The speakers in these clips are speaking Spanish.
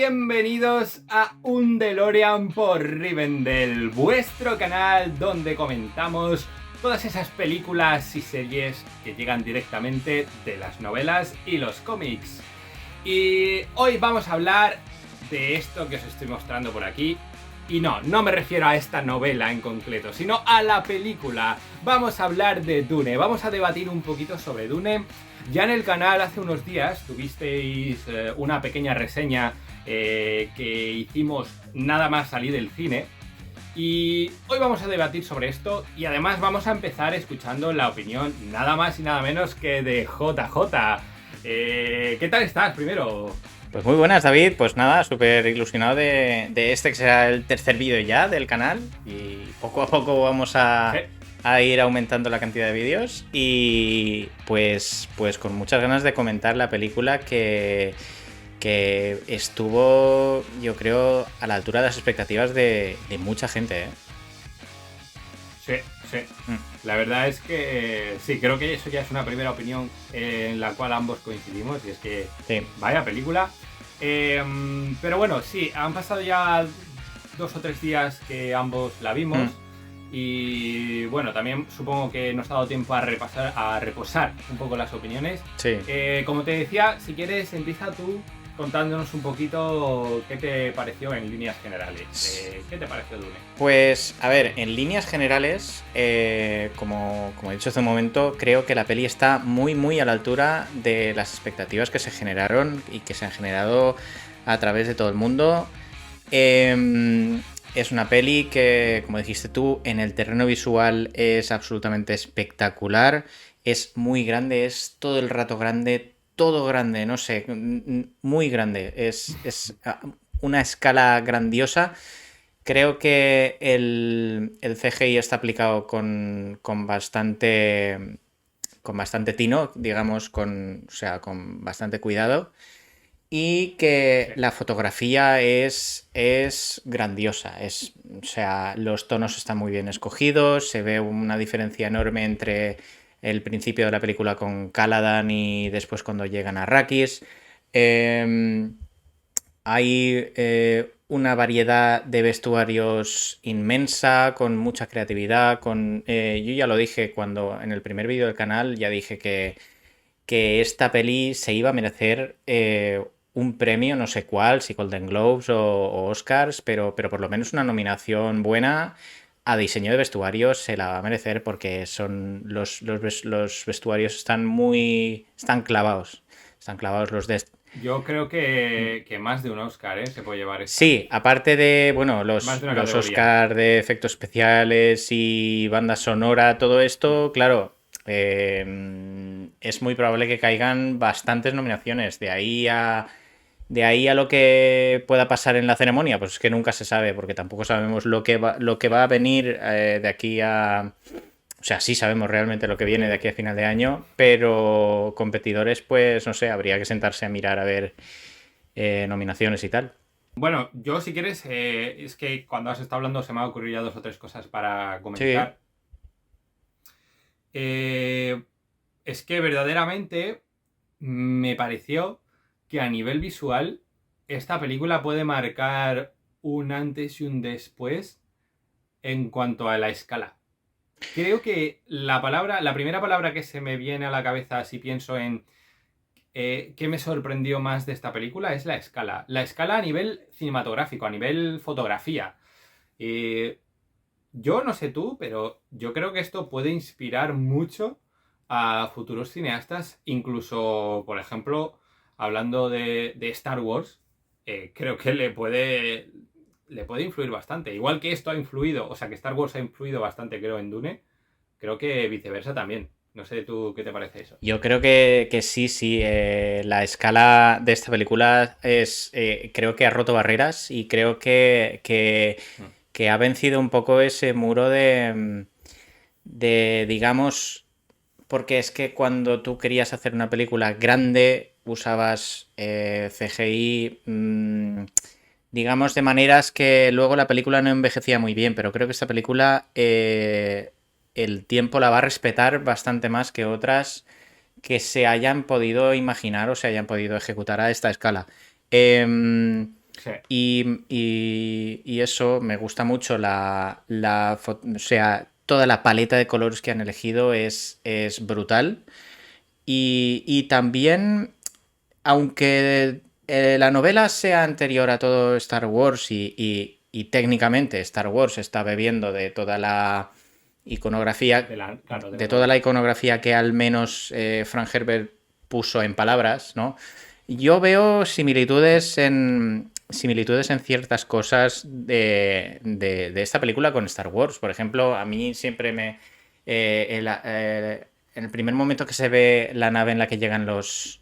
bienvenidos a un DeLorean por Rivendell, vuestro canal donde comentamos todas esas películas y series que llegan directamente de las novelas y los cómics. Y hoy vamos a hablar de esto que os estoy mostrando por aquí. Y no me refiero a esta novela en concreto, sino a la película. Vamos a hablar de Dune, vamos a debatir un poquito sobre Dune. Ya en el canal hace unos días tuvisteis una pequeña reseña que hicimos nada más salir del cine. Y hoy vamos a debatir sobre esto y además vamos a empezar escuchando la opinión nada más y nada menos que de JJ. ¿Qué tal estás primero? Pues muy buenas, David. Pues nada, súper ilusionado de este que será el tercer vídeo ya del canal. Y poco a poco vamos a ir aumentando la cantidad de vídeos. Y pues con muchas ganas de comentar la película que estuvo, yo creo, a la altura de las expectativas de mucha gente, ¿eh? Sí. La verdad es que sí, creo que eso ya es una primera opinión en la cual ambos coincidimos, y es que sí, vaya película. Pero bueno, sí, han pasado ya 2 o 3 días que ambos la vimos. Y bueno, también supongo que nos ha dado tiempo a reposar un poco las opiniones. Sí. Como te decía, si quieres empieza tú contándonos un poquito qué te pareció en líneas generales. ¿Qué te pareció Dune? Pues, a ver, en líneas generales, como he dicho hace un momento, creo que la peli está muy a la altura de las expectativas que se generaron y que se han generado a través de todo el mundo. Es una peli que, como dijiste tú, en el terreno visual es absolutamente espectacular. Es muy grande, es todo el rato grande, todo grande, no sé, muy grande. Es una escala grandiosa. Creo que el CGI está aplicado con bastante tino, digamos, con bastante cuidado. Y que la fotografía es grandiosa. O sea, los tonos están muy bien escogidos. Se ve una diferencia enorme entre el principio de la película con Caladan y después cuando llegan a Arrakis. Hay una variedad de vestuarios inmensa, con mucha creatividad. Yo ya lo dije cuando en el primer vídeo del canal, ya dije que esta peli se iba a merecer un premio, no sé cuál, si Golden Globes o Oscars, pero por lo menos una nominación buena a diseño de vestuarios se la va a merecer, porque son los vestuarios están clavados. Están clavados los de... Yo creo que más de un Oscar se puede llevar esta. Sí, aparte de, bueno, los Oscar de efectos especiales y banda sonora, todo esto, claro, es muy probable que caigan bastantes nominaciones. De ahí a lo que pueda pasar en la ceremonia, pues es que nunca se sabe, porque tampoco sabemos lo que va a venir de aquí a... O sea, sí sabemos realmente lo que viene de aquí a final de año, pero competidores, pues no sé, habría que sentarse a mirar a ver nominaciones y tal. Bueno, yo si quieres, es que cuando has estado hablando se me han ocurrido ya 2 o 3 cosas para comentar. Sí. Es que verdaderamente me pareció que a nivel visual esta película puede marcar un antes y un después en cuanto a la escala. Creo que la primera palabra que se me viene a la cabeza si pienso en qué me sorprendió más de esta película es la escala. La escala a nivel cinematográfico, a nivel fotografía. Yo no sé tú, pero yo creo que esto puede inspirar mucho a futuros cineastas. Incluso, por ejemplo, hablando de Star Wars, creo que le puede influir bastante. Igual que esto ha influido, o sea, que Star Wars ha influido bastante, creo, en Dune, creo que viceversa también. No sé tú qué te parece eso. Yo creo que sí. La escala de esta película creo que ha roto barreras, y creo que ha vencido un poco ese muro de digamos, porque es que cuando tú querías hacer una película grande usabas CGI, digamos, de maneras que luego la película no envejecía muy bien, pero creo que esta película el tiempo la va a respetar bastante más que otras que se hayan podido imaginar o se hayan podido ejecutar a esta escala. Sí, Y eso me gusta mucho o sea, toda la paleta de colores que han elegido es brutal. Y también, aunque la novela sea anterior a todo Star Wars y técnicamente Star Wars está bebiendo de toda la iconografía, claro, de la de toda la novela. iconografía que al menos Frank Herbert puso en palabras, ¿no? Yo veo similitudes en ciertas cosas de esta película con Star Wars. Por ejemplo, a mí siempre en el primer momento que se ve la nave en la que llegan los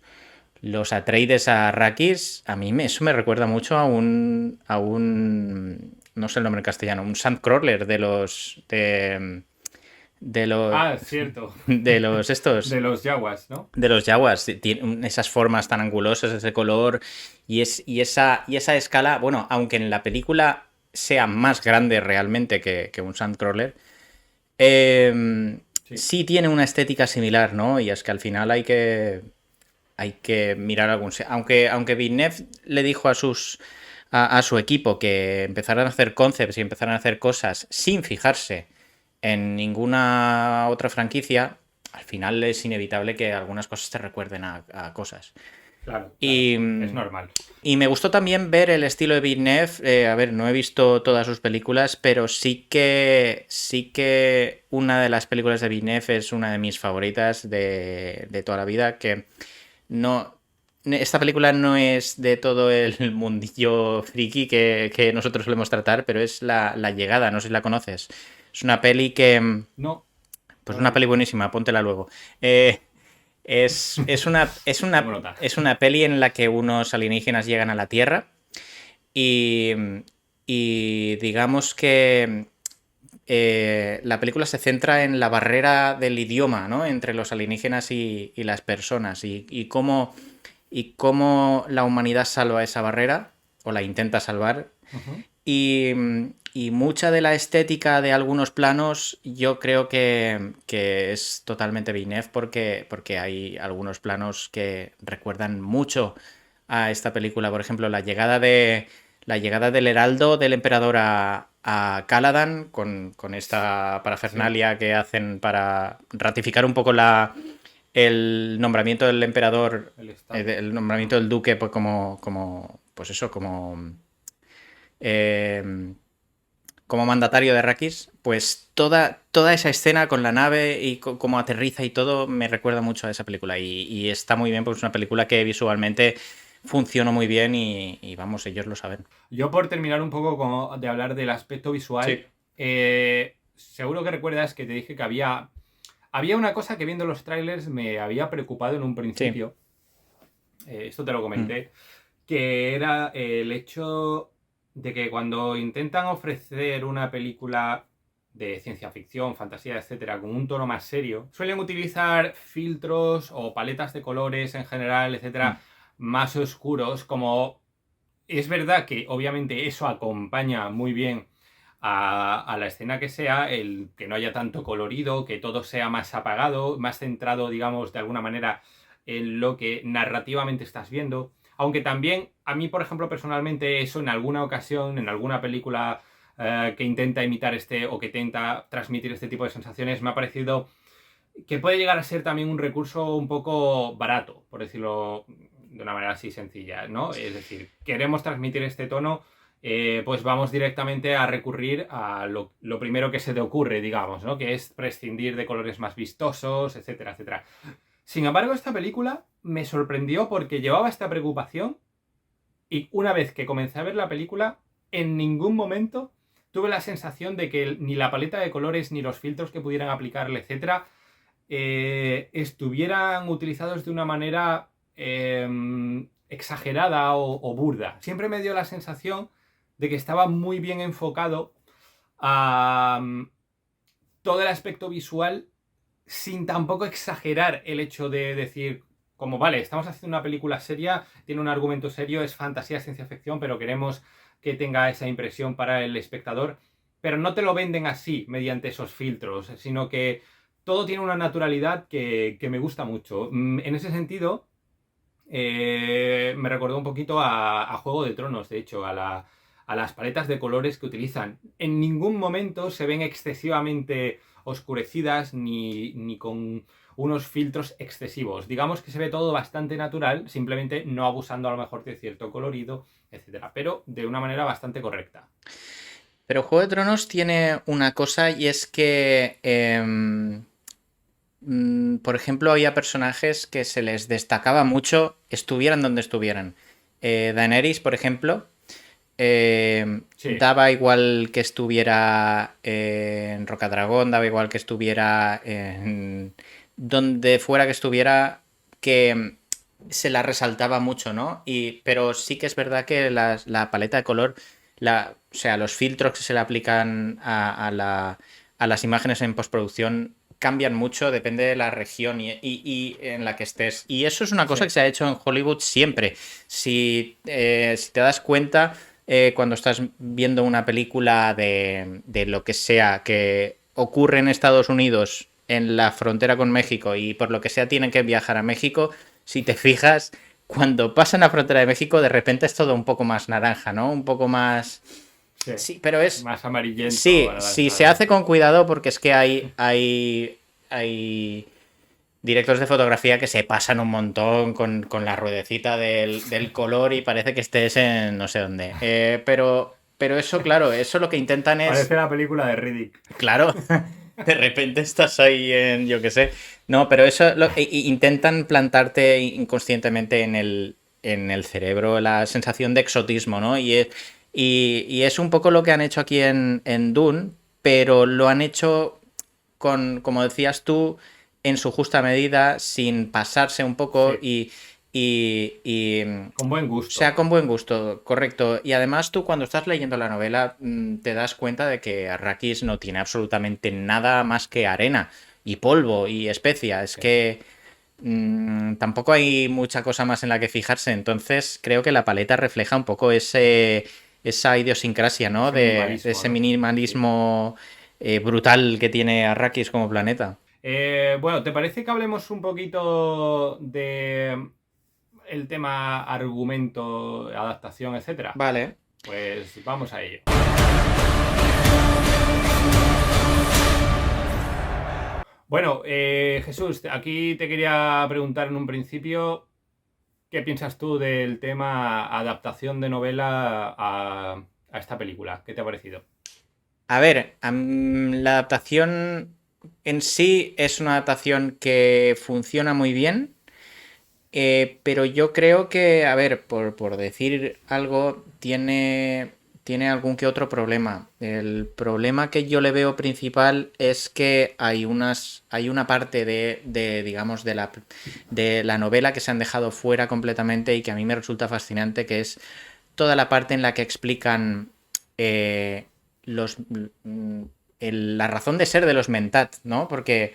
Atreides a Arrakis, eso me recuerda mucho no sé el nombre en castellano, un Sandcrawler de los, Ah, cierto. de los estos, De los Jaguars, ¿no? de los Jaguars. Tiene esas formas tan angulosas, ese color y esa escala, bueno, aunque en la película sea más grande realmente que un Sandcrawler, Sí. sí tiene una estética similar, ¿no? Y es que al final hay que mirar aunque Villeneuve le dijo a su equipo que empezaran a hacer concepts y empezaran a hacer cosas sin fijarse en ninguna otra franquicia, al final es inevitable que algunas cosas te recuerden a cosas. Claro, claro. Y, Es normal. y me gustó también ver el estilo de Villeneuve. A ver, no he visto todas sus películas, pero sí que una de las películas de Villeneuve es una de mis favoritas de toda la vida, que no... Esta película no es de todo el mundillo friki que nosotros solemos tratar, pero es La Llegada, no sé si la conoces. Es una peli que... No, Pues no la he una peli visto. buenísima, póntela luego. Es una, es Tomo una, nota. es una peli en la que unos alienígenas llegan a la Tierra y, y digamos que la película se centra en la barrera del idioma, ¿no? Entre los alienígenas y las personas y cómo la humanidad salva esa barrera o la intenta salvar Ujú. y, y mucha de la estética de algunos planos yo creo que es totalmente Villeneuve porque hay algunos planos que recuerdan mucho a esta película. Por ejemplo, la llegada del heraldo del emperador a Caladan con esta Sí, parafernalia que hacen para ratificar un poco el nombramiento del emperador, el estado. el nombramiento del duque, pues pues eso, eh, como mandatario de Arrakis, pues toda esa escena con la nave y cómo aterriza y todo me recuerda mucho a esa película. Y está muy bien, porque es una película que visualmente funcionó muy bien y vamos, ellos lo saben. Yo por terminar un poco de hablar del aspecto visual, Sí, seguro que recuerdas que te dije que había una cosa que viendo los trailers me había preocupado en un sí. principio, esto te lo Mm, comenté, que era el hecho de que cuando intentan ofrecer una película de ciencia ficción, fantasía, etcétera, con un tono más serio, suelen utilizar filtros o paletas de colores en general, mm. etcétera, más oscuros, como es verdad que obviamente eso acompaña muy bien a la escena que sea, el que no haya tanto colorido, que todo sea más apagado, más centrado, digamos, de alguna manera en lo que narrativamente estás viendo. Aunque también a mí, por ejemplo, personalmente eso en alguna ocasión, en alguna película que intenta imitar o que intenta transmitir este tipo de sensaciones, me ha parecido que puede llegar a ser también un recurso un poco barato, por decirlo de una manera así sencilla, ¿no? Es decir, queremos transmitir este tono, pues vamos directamente a recurrir a lo primero que se te ocurre, digamos, ¿no? Que es prescindir de colores más vistosos, etcétera, etcétera. Sin embargo, esta película me sorprendió porque llevaba esta preocupación y una vez que comencé a ver la película, en ningún momento tuve la sensación de que ni la paleta de colores ni los filtros que pudieran aplicarle, etcétera, estuvieran utilizados de una manera exagerada o burda. Siempre me dio la sensación de que estaba muy bien enfocado a todo el aspecto visual sin tampoco exagerar el hecho de decir, como vale, estamos haciendo una película seria, tiene un argumento serio, es fantasía, ciencia ficción, pero queremos que tenga esa impresión para el espectador, pero no te lo venden así, mediante esos filtros, sino que todo tiene una naturalidad que me gusta mucho. En ese sentido, me recordó un poquito a Juego de Tronos, de hecho, a las paletas de colores que utilizan. En ningún momento se ven excesivamente oscurecidas ni con unos filtros excesivos. Digamos que se ve todo bastante natural, simplemente no abusando a lo mejor de cierto colorido, etcétera, pero de una manera bastante correcta. Pero Juego de Tronos tiene una cosa y es que, por ejemplo, había personajes que se les destacaba mucho, estuvieran donde estuvieran. Daenerys, por ejemplo, Sí, daba igual que estuviera en Rocadragón, daba igual que estuviera en donde fuera que estuviera, que se la resaltaba mucho, ¿no? Pero sí que es verdad que la paleta de color, o sea, los filtros que se le aplican a las imágenes en postproducción cambian mucho, depende de la región y en la que estés. Y eso es una cosa sí. que se ha hecho en Hollywood siempre. Si te das cuenta, cuando estás viendo una película de lo que sea que ocurre en Estados Unidos, en la frontera con México, y por lo que sea tienen que viajar a México, si te fijas, cuando pasan la frontera de México, de repente es todo un poco más naranja, ¿no? Un poco más... Sí, Sí, pero es... más amarillento, Sí, sí, se hace con cuidado porque es que hay directores de fotografía que se pasan un montón con la ruedecita del color y parece que estés en no sé dónde. Pero eso, claro, eso lo que intentan es... Parece la película de Riddick. Claro, de repente estás ahí en, yo qué sé. No, pero eso intentan plantarte inconscientemente en el cerebro la sensación de exotismo, ¿no? Y es un poco lo que han hecho aquí en Dune, pero lo han hecho como decías tú, en su justa medida, sin pasarse un poco Sí, y con buen o sea, gusto. con buen gusto, correcto. Y además tú cuando estás leyendo la novela te das cuenta de que Arrakis no tiene absolutamente nada más que arena y polvo y especia. Es Sí. que tampoco hay mucha cosa más en la que fijarse. Entonces creo que la paleta refleja un poco esa idiosincrasia, ¿no? Ese De minimalismo, ese ¿no? Sí. minimalismo brutal que tiene Arrakis como planeta. Bueno, ¿te parece que hablemos un poquito de el tema argumento, adaptación, etcétera? Vale. Pues vamos a ello. Bueno, Jesús, aquí te quería preguntar en un principio, ¿qué piensas tú del tema adaptación de novela a esta película? ¿Qué te ha parecido? A ver, la adaptación en sí es una adaptación que funciona muy bien, pero yo creo que, a ver, por decir algo, tiene algún que otro problema. El problema que yo le veo principal es que hay una parte digamos, de la novela que se han dejado fuera completamente y que a mí me resulta fascinante, que es toda la parte en la que explican eh, los, la razón de ser de los Mentat, ¿no? Porque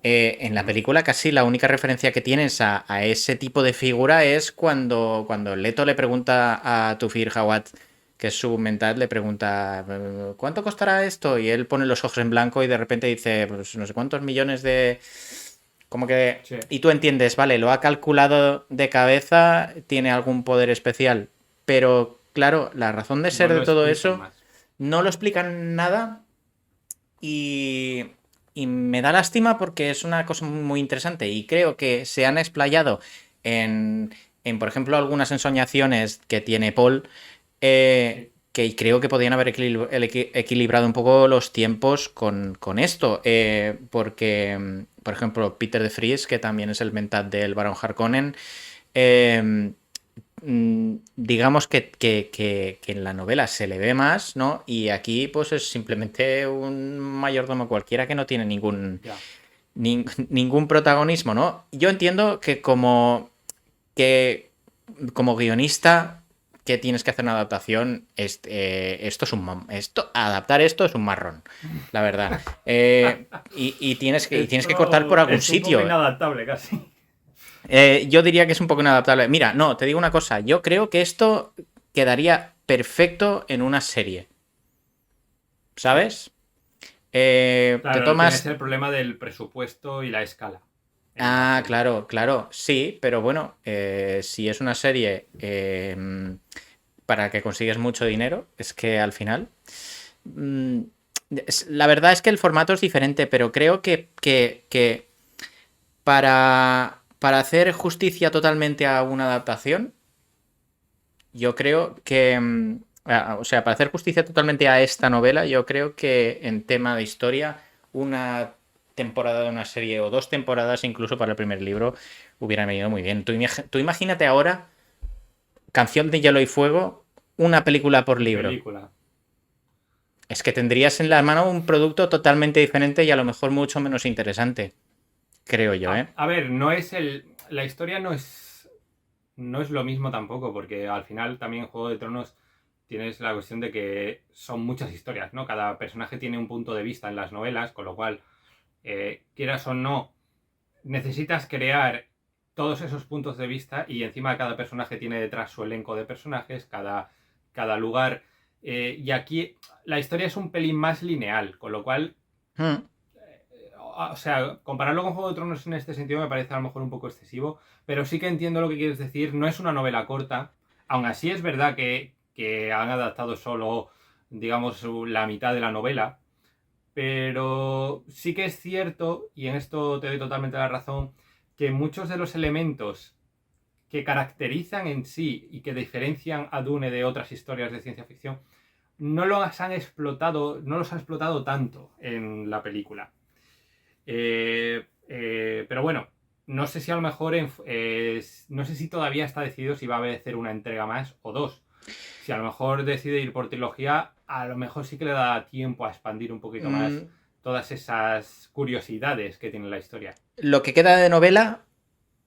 en la Ujú. película casi la única referencia que tienes a ese tipo de figura es cuando Leto le pregunta a Tufir Hawat, que es su Mentat, le pregunta ¿cuánto costará esto? Y él pone los ojos en blanco y de repente dice pues no sé cuántos millones de... Como que... Sí, Y tú entiendes, vale, lo ha calculado de cabeza, tiene algún poder especial, pero claro, la razón de no ser de lo todo explican eso más. no lo explican nada y, y me da lástima porque es una cosa muy interesante y creo que se han explayado por ejemplo, algunas ensoñaciones que tiene Paul, Sí. que creo que podían haber equilibrado un poco los tiempos con esto, porque, por ejemplo, Peter de Vries, que también es el mentat del Barón Harkonnen, eh, digamos que en la novela se le ve más, ¿no? Y aquí pues es simplemente un mayordomo cualquiera que no tiene Ya. ningún protagonismo, ¿no? Yo entiendo que como guionista que tienes que hacer una adaptación, adaptar esto es un marrón, la verdad. Y tienes que cortar por Esto algún es un poco sitio. inadaptable casi. Yo diría que es un poco inadaptable. Mira, no, te digo una cosa. Yo creo que esto quedaría perfecto en una serie. Sí. ¿Sabes? Te Claro, tienes tomas. el problema del presupuesto y la escala. en la serie. Claro, claro, sí, pero bueno, si es una serie para que consigues mucho dinero, es que al final... mm, la verdad es que el formato es diferente, pero creo que para hacer justicia totalmente a una adaptación, yo creo que... o sea, para hacer justicia totalmente a esta novela, yo creo que en tema de historia, una temporada de una serie o dos temporadas, incluso para el primer libro, hubieran venido muy bien. Tú imagínate ahora, Canción de Hielo y Fuego, una película por libro. Película. Es que tendrías en la mano un producto totalmente diferente y a lo mejor mucho menos interesante, creo yo, ¿eh? A ver, no es el. La historia no es lo mismo tampoco, porque al final también en Juego de Tronos tienes la cuestión de que son muchas historias, ¿no? Cada personaje tiene un punto de vista en las novelas, con lo cual, quieras o no, necesitas crear todos esos puntos de vista y encima cada personaje tiene detrás su elenco de personajes, cada lugar. Y aquí la historia es un pelín más lineal, con lo cual, Hmm. o sea, compararlo con Juego de Tronos en este sentido me parece a lo mejor un poco excesivo, pero sí que entiendo lo que quieres decir. No es una novela corta, aún así es verdad que han adaptado solo, digamos, la mitad de la novela, pero sí que es cierto, y en esto te doy totalmente la razón, que muchos de los elementos que caracterizan en sí y que diferencian a Dune de otras historias de ciencia ficción no los han explotado tanto en la película. Pero bueno, no sé si a lo mejor no sé si todavía está decidido si va a hacer una entrega más o dos. Si a lo mejor decide ir por trilogía, a lo mejor sí que le da tiempo a expandir un poquito más Mm, todas esas curiosidades que tiene la historia. lo que queda de novela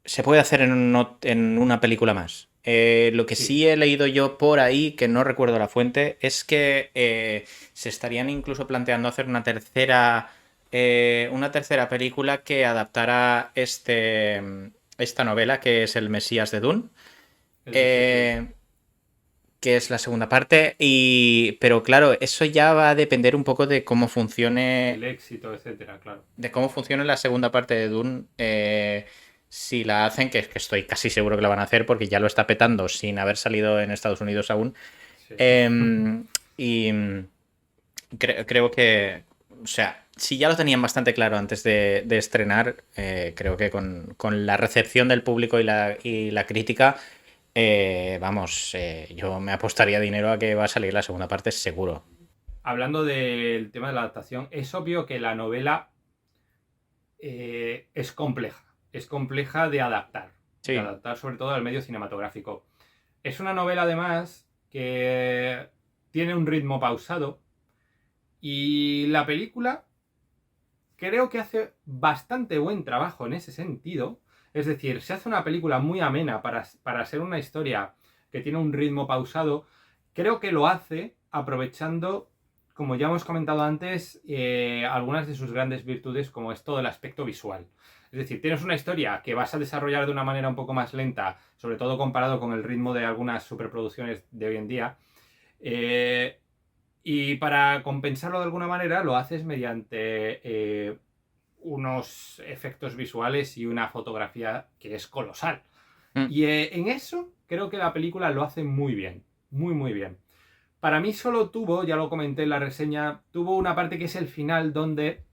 se puede hacer en una película más. Lo que Sí, sí he leído yo por ahí, que no recuerdo la fuente, es que se estarían incluso planteando hacer una tercera película que adaptara esta novela, que es El Mesías de Dune. el desierto eh, que es la segunda parte, pero claro, eso ya va a depender un poco del éxito, etcétera, claro. de cómo funcione la segunda parte de Dune. Si la hacen, que estoy casi seguro que la van a hacer porque ya lo está petando sin haber salido en Estados Unidos aún. Sí. Y creo que, o sea, si ya lo tenían bastante claro antes de estrenar, creo que con la recepción del público y la crítica, vamos, yo me apostaría dinero a que va a salir la segunda parte seguro. Hablando del tema de la adaptación, es obvio que la novela es compleja. Es compleja de Sí. adaptar sobre todo al medio cinematográfico. Es una novela además que tiene un ritmo pausado y la película creo que hace bastante buen trabajo en ese sentido. Es decir, se hace una película muy amena para ser una historia que tiene un ritmo pausado. Creo que lo hace aprovechando, como ya hemos comentado antes, algunas de sus grandes virtudes, como es todo el aspecto visual. Es decir, tienes una historia que vas a desarrollar de una manera un poco más lenta, sobre todo comparado con el ritmo de algunas superproducciones de hoy en día. Eh, y para compensarlo de alguna manera lo haces mediante unos efectos visuales y una fotografía que es colosal. Mm. Y en eso creo que la película lo hace muy bien, muy muy bien. Para mí solo tuvo, ya lo comenté en la reseña, tuvo una parte que es el final donde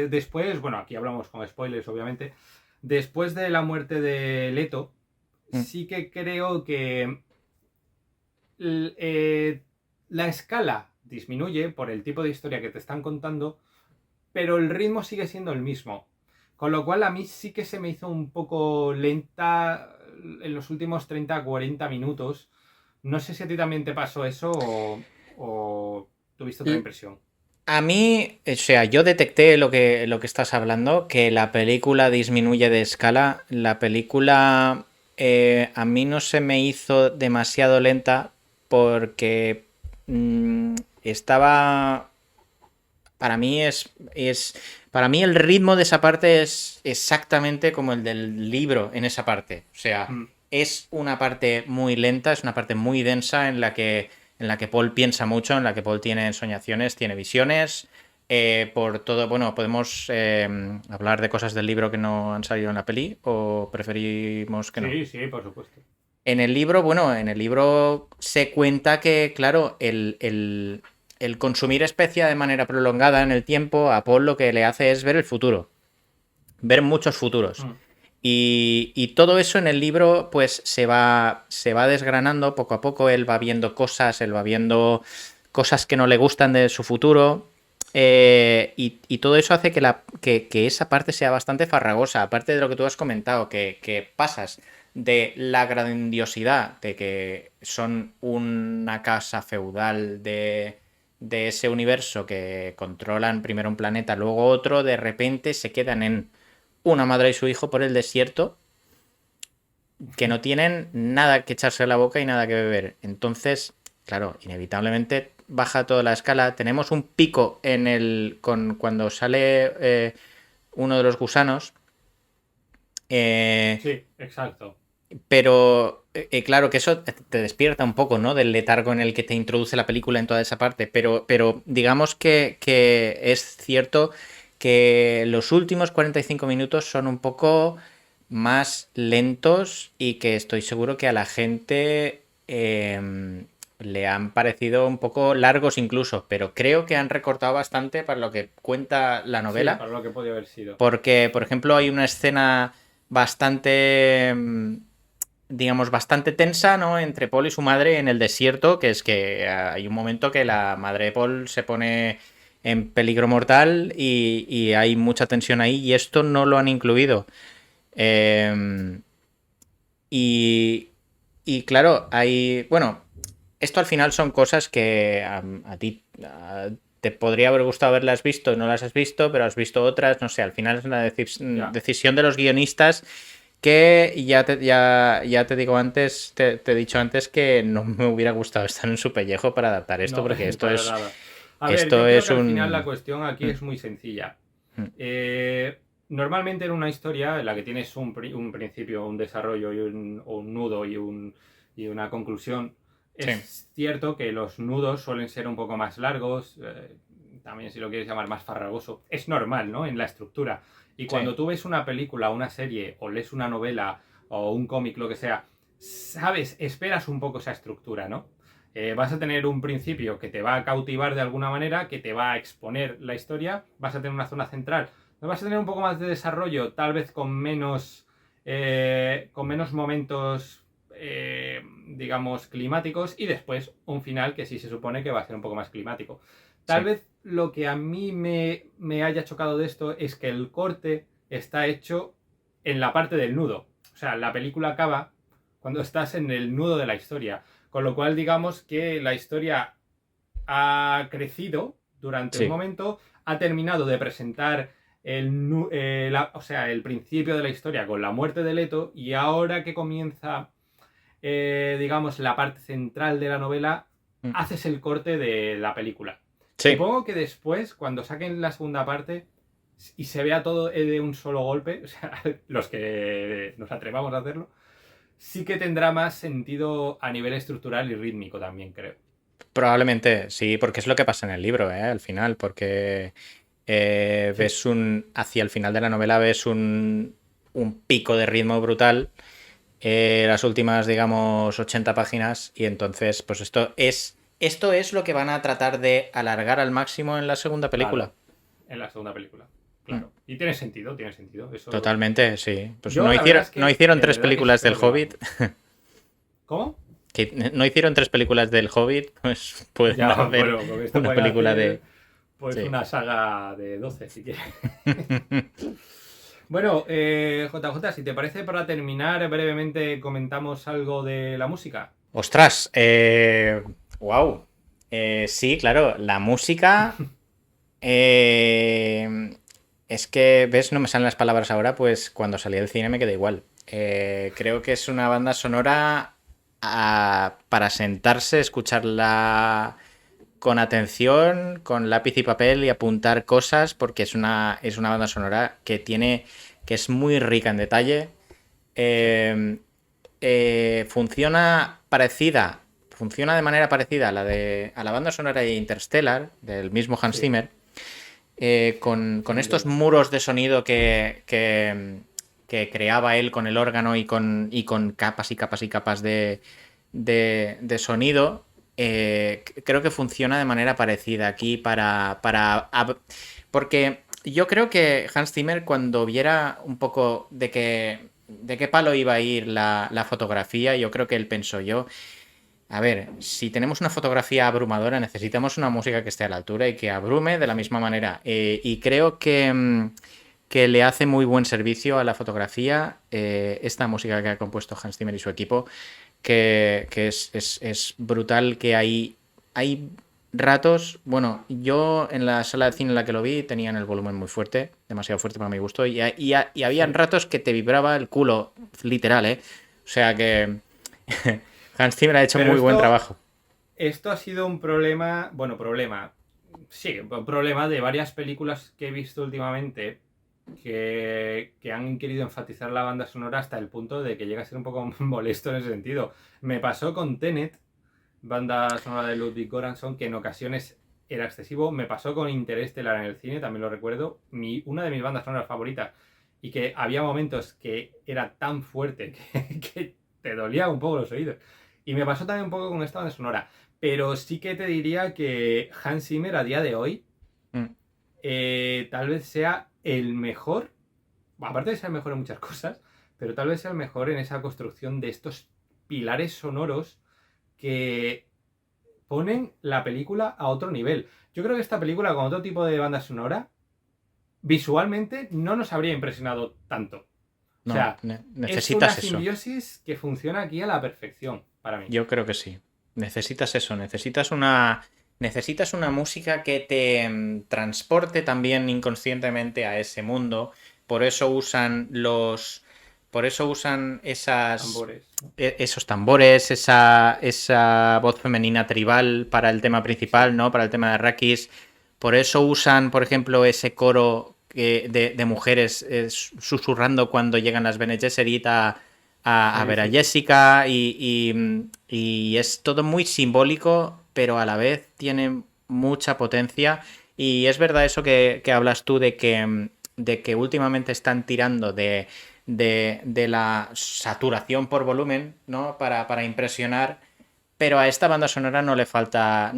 después, bueno, aquí hablamos con spoilers obviamente, después de la muerte de Leto, Mm. sí que creo que la escala disminuye por el tipo de historia que te están contando, pero el ritmo sigue siendo el mismo. Con lo cual a mí sí que se me hizo un poco lenta en los últimos 30-40 minutos. No sé si a ti también te pasó eso o tuviste otra impresión. A mí, o sea, yo detecté lo que estás hablando, que la película disminuye de escala. La película a mí no se me hizo demasiado lenta porque estaba... Para mí Para mí el ritmo de esa parte es exactamente como el del libro en esa parte. O sea, Mm, es una parte muy lenta, es una parte muy densa en la que Paul piensa mucho, en la que Paul tiene ensoñaciones, tiene visiones. por todo, bueno, podemos hablar de cosas del libro que no han salido en la peli o preferimos que no. Sí, sí, por supuesto. En el libro, bueno, en el libro se cuenta que, claro, el consumir especia de manera prolongada en el tiempo a Paul lo que le hace es ver el futuro, ver muchos futuros. Mm. Y todo eso en el libro pues se va desgranando poco a poco, él va viendo cosas, él va viendo cosas que no le gustan de su futuro. Y todo eso hace que esa parte sea bastante farragosa, aparte de lo que tú has comentado, que pasas de la grandiosidad de que son una casa feudal de ese universo que controlan primero un planeta, luego otro, de repente se quedan en una madre y su hijo por el desierto que no tienen nada que echarse a la boca y nada que beber. Entonces, claro, inevitablemente baja toda la escala. Tenemos un pico cuando sale uno de los gusanos. Sí, exacto. Pero claro que eso te despierta un poco, ¿no? Del letargo en el que te introduce la película en toda esa parte. Pero digamos que es cierto que los últimos 45 minutos son un poco más lentos y que estoy seguro que a la gente le han parecido un poco largos incluso, pero creo que han recortado bastante para lo que cuenta la Sí, novela. para lo que podía haber sido. Porque, por ejemplo, hay una escena bastante, digamos, bastante tensa, ¿no? Entre Paul y su madre en el desierto, que es que hay un momento que la madre de Paul se pone en peligro mortal y hay mucha tensión ahí y esto no lo han incluido. Eh, y, y claro, hay, bueno, esto al final son cosas que a ti te podría haber gustado haberlas visto, no las has visto, pero has visto otras, no sé, al final es una Ya. decisión de los guionistas que ya te digo antes, te he dicho antes que no me hubiera gustado estar en su pellejo para adaptar esto, No, porque esto para es, nada. A ver, yo esto creo es que al final la un... cuestión aquí Mm, es muy sencilla. mm, Normalmente en una historia en la que tienes un principio, un desarrollo o un nudo y una conclusión, sí, es cierto que los nudos suelen ser un poco más largos, también si lo quieres llamar más farragoso. Es normal, ¿no? En la estructura. Y sí, cuando tú ves una película, una serie, o lees una novela, o un cómic, lo que sea, sabes, esperas un poco esa estructura, ¿no? Vas a tener un principio que te va a cautivar de alguna manera, que te va a exponer la historia, vas a tener una zona central, vas a tener un poco más de desarrollo, tal vez con menos momentos, digamos, climáticos, y después un final que sí se supone que va a ser un poco más climático. Tal sí, vez lo que a mí me haya chocado de esto es que el corte está hecho en la parte del nudo. O sea, la película acaba cuando estás en el nudo de la historia. Con lo cual, digamos que la historia ha crecido durante un sí, momento, ha terminado de presentar o sea, el principio de la historia con la muerte de Leto, y ahora que comienza, digamos, la parte central de la novela, mm, haces el corte de la película. sí. Supongo que después, cuando saquen la segunda parte y se vea todo de un solo golpe, o sea, los que nos atrevamos a hacerlo, sí que tendrá más sentido a nivel estructural y rítmico también, creo. Probablemente sí, porque es lo que pasa en el libro, al final, porque Sí, ves hacia el final de la novela ves un pico de ritmo brutal, las últimas, digamos, 80 páginas, y entonces, pues esto es lo que van a tratar de alargar al máximo en la segunda película. claro, en la segunda película. Mm, Claro. Y tiene sentido. Eso. Totalmente, sí. Pues Yo no la verdad hicieron, es no que hicieron de tres verdad que películas del espero que lo Hobbit. hagan. ¿Cómo? Que no hicieron tres películas del Hobbit, pues pueden Ya, hacer bueno, con esto una pueden película hacer de... pues Sí. una saga de 12 si quieres. Bueno, JJ, si te parece, para terminar brevemente comentamos algo de la música. Ostras, wow. Sí, claro, la música. eh, es que, ¿ves? No me salen las palabras ahora, pues cuando salí del cine me quedé igual. Creo que es una banda sonora para sentarse, escucharla con atención, con lápiz y papel y apuntar cosas, porque es una banda sonora que es muy rica en detalle. Sí, Eh, funciona de manera parecida a la banda sonora de Interstellar, del mismo Hans sí, Zimmer, con Sin estos duda. muros de sonido que creaba él con el órgano y con capas y capas y capas de sonido, creo que funciona de manera parecida aquí porque yo creo que Hans Zimmer, cuando viera un poco de qué palo iba a ir la fotografía, yo creo que él pensó a ver, si tenemos una fotografía abrumadora, necesitamos una música que esté a la altura y que abrume de la Sí. misma manera. Y creo que le hace muy buen servicio a la fotografía esta música que ha compuesto Hans Zimmer y su equipo, que es brutal, que hay ratos, bueno, yo en la sala de cine en la que lo vi tenían el volumen muy fuerte, demasiado fuerte para mi gusto, y habían Sí. ratos que te vibraba el culo, literal, ¿eh? O sea que Hans Zimmer ha hecho Pero muy buen trabajo. esto ha sido un problema, bueno, problema, sí, un problema de varias películas que he visto últimamente que han querido enfatizar la banda sonora hasta el punto de que llega a ser un poco molesto en ese sentido. Me pasó con Tenet, banda sonora de Ludwig Göransson, que en ocasiones era excesivo. Me pasó con Interstellar en el cine, también lo recuerdo, una de mis bandas sonoras favoritas, y que había momentos que era tan fuerte que te dolía un poco los oídos. Y me pasó también un poco con esta banda sonora. Pero sí que te diría que Hans Zimmer a día de hoy Mm. tal vez sea el mejor, aparte de ser el mejor en muchas cosas, pero tal vez sea el mejor en esa construcción de estos pilares sonoros que ponen la película a otro nivel. Yo creo que esta película con otro tipo de banda sonora, visualmente no nos habría impresionado tanto. O No, sea, es una necesitas eso. simbiosis que funciona aquí a la perfección para mí. Yo creo que sí. Necesitas eso, necesitas una música que te transporte también inconscientemente a ese mundo. Por eso usan por eso usan Tambores, ¿no? esos tambores, esa voz femenina tribal para el tema Sí, principal, ¿no? Para el tema de Arrakis. Por eso usan, por ejemplo, ese coro de mujeres susurrando cuando llegan las Bene Gesserit a sí, ver a sí, sí. Jessica y es todo muy simbólico, pero a la vez tiene mucha potencia. Y es verdad eso que hablas tú de que últimamente están tirando de la saturación por volumen, ¿no? Para impresionar. Pero a esta banda sonora no le falta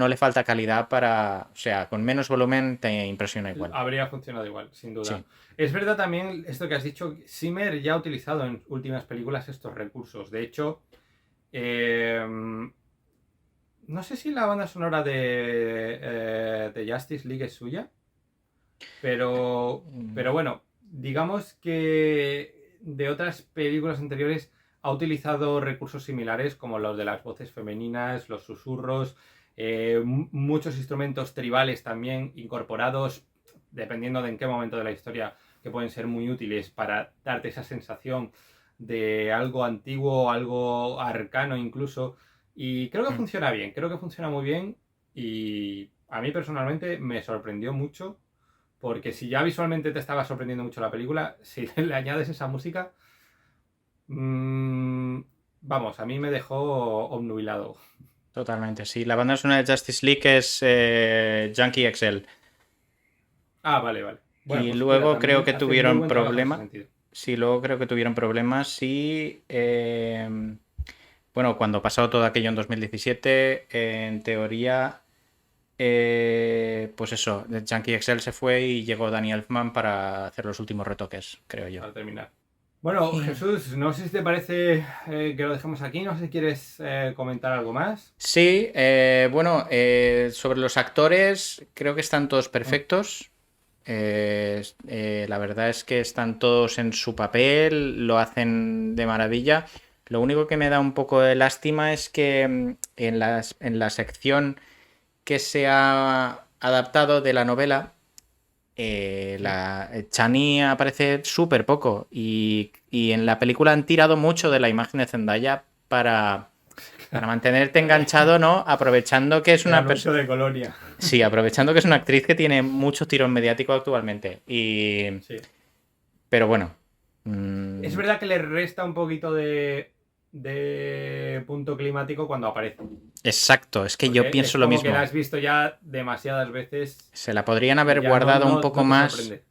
calidad o sea, con menos volumen te impresiona igual. Habría funcionado igual, sin duda. Sí. Es verdad también esto que has dicho, Zimmer ya ha utilizado en últimas películas estos recursos. De hecho, eh, no sé si la banda sonora de Justice League es suya, pero bueno, digamos que de otras películas anteriores ha utilizado recursos similares como los de las voces femeninas, los susurros, muchos instrumentos tribales también incorporados, dependiendo de en qué momento de la historia, que pueden ser muy útiles para darte esa sensación de algo antiguo, algo arcano incluso. Y creo que Mm. funciona bien, creo que funciona muy bien y a mí personalmente me sorprendió mucho porque si ya visualmente te estaba sorprendiendo mucho la película, si le añades esa música, mmm, vamos, a mí me dejó obnubilado. Totalmente, sí. La banda sonora de Justice League es Junkie XL. Ah, vale, vale. Bueno, Y pues mira, luego creo también que hace muy tuvieron buen trabajo en ese problemas. sentido. Sí, luego creo que tuvieron problemas. Sí. Bueno, cuando pasó todo aquello en 2017, en teoría, pues eso, Junkie XL se fue y llegó Danny Elfman para hacer los últimos retoques, creo yo. Para terminar. Bueno, Jesús, no sé si te parece que lo dejemos aquí, no sé si quieres comentar algo más. Sí, bueno, sobre los actores, creo que están todos Mm. perfectos. La verdad es que están todos en su papel, lo hacen de maravilla. Lo único que me da un poco de lástima es que en la sección que se ha adaptado de la novela, Sí. Chani aparece súper poco y en la película han tirado mucho de la imagen de Zendaya para mantenerte enganchado, ¿no? Aprovechando que es El una persona. anuncio de Colonia. Sí, aprovechando que es una actriz que tiene mucho tirón mediático actualmente. Sí. Pero bueno. Es verdad que le resta un poquito de de punto climático cuando aparece. Exacto, es que Porque yo pienso es lo como mismo. que la has visto ya demasiadas veces. Se la podrían haber Ya guardado un poco te más, sorprende.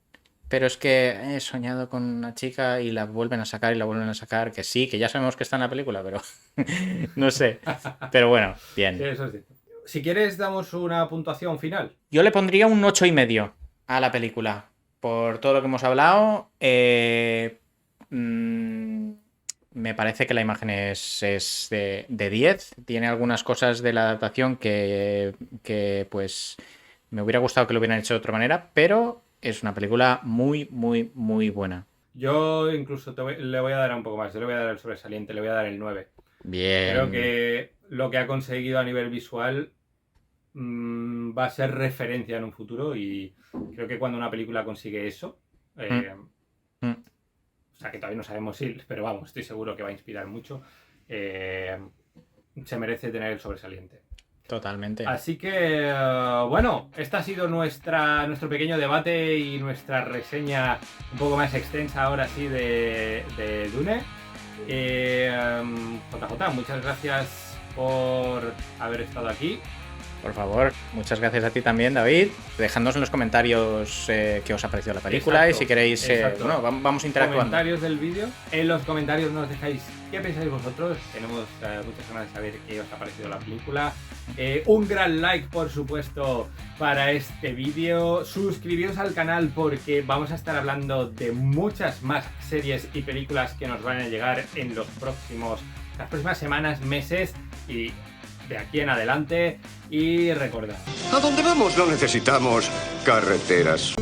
pero es que he soñado con una chica y la vuelven a sacar y la vuelven a sacar, que sí, que ya sabemos que está en la película, pero no sé. Pero bueno, Sí, bien. eso es cierto. Si quieres, damos una puntuación final. Yo le pondría un 8,5 a la película. Por todo lo que hemos hablado, me parece que la imagen es de 10. Tiene algunas cosas de la adaptación que pues me hubiera gustado que lo hubieran hecho de otra manera, pero es una película muy, muy, muy buena. Yo incluso le voy a dar un poco más. Yo le voy a dar el sobresaliente, le voy a dar el 9. Bien. Creo que lo que ha conseguido a nivel visual va a ser referencia en un futuro y creo que cuando una película consigue eso, Mm. o sea que todavía no sabemos si, pero vamos, estoy seguro que va a inspirar mucho, se merece tener el sobresaliente. Totalmente. Así que, bueno, este ha sido nuestro pequeño debate y nuestra reseña un poco más extensa ahora sí de Dune. JJ, muchas gracias por haber estado aquí. Por favor, muchas gracias a ti también, David. Dejadnos en los comentarios qué os ha parecido la película. Exacto, y si queréis, bueno, vamos interactuando. Comentarios del vídeo. En los comentarios nos dejáis qué pensáis vosotros. Tenemos muchas ganas de saber qué os ha parecido la película. Un gran like, por supuesto, para este vídeo. Suscribiros al canal porque vamos a estar hablando de muchas más series y películas que nos van a llegar en las próximas semanas, meses y de aquí en adelante. Y recordad, A donde vamos no necesitamos carreteras.